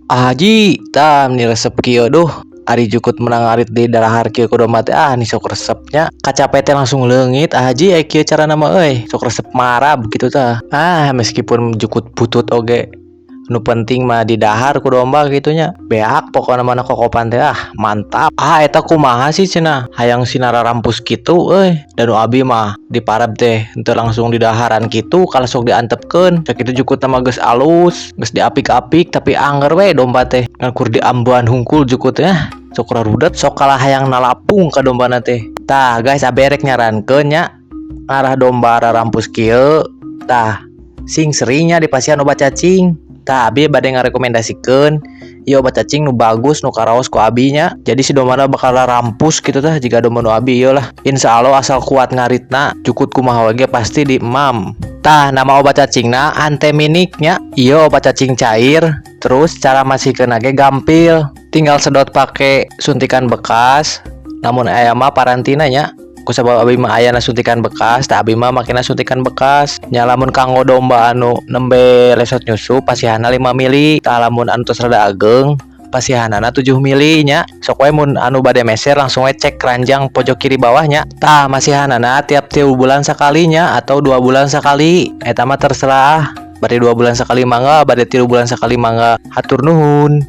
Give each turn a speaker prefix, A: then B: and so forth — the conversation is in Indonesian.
A: Haji, tam nih resep kieu duh. Ari jukut menang arit di darahar kieu kudu mati nih sok resepnya. Kacapete langsung leungit Haji kieu cara nama sok resep marab gitu tah. Meskipun jukut butut oge. Nu penting mah di dahar ku domba gitunya. Beak pokokna mana kokopan teh mantap. Eta kumaha sih cenah hayang sinara rampus kitu dan nu abi mah di parab teh henteu langsung di daharan kitu kalau sok diantepkeun sakitu jukut nama geus alus geus diapik-apik tapi anger we domba teh ngakur di ambuan hungkul jukut sok rarudet sok kalah hayang nalapung ka dombana teh. Tah guys aberek nyarankeun nya ngarah domba rampus kieu tah sing serinya di pasian obat cacing. Tah abi bade ngarekomendasikeun ieu obat cacing nu bagus nu karaos ku abinya. Jadi si domba bakal rampus gitu tah jika domba nu abi ieu lah. Insyaallah asal kuat ngaritna cukut kumaha we pasti di emam. Tah nama obat cacingna anteminiknya. Ieu obat cacing cair. Terus cara masihkeun ge gampil. Tinggal sedot pake suntikan bekas. Namun aya mah parantina nya. Kusabab abi mah aya suntikan bekas, tah abi mah makina suntikan bekas. Nya lamun kanggo domba anu nembe lesot nyusu pasihana 5 mili, tah lamun anu tos rada ageng pasihanana 7 mili nya. Sok we mun anu bade meser langsung we cek keranjang pojok kiri bawahnya. Tah masihanana tiap 3 bulan sakalinya atau 2 bulan sekali. Eta mah terserah. Bade 2 bulan sekali mangga, bade 3 bulan sekali mangga. Hatur nuhun.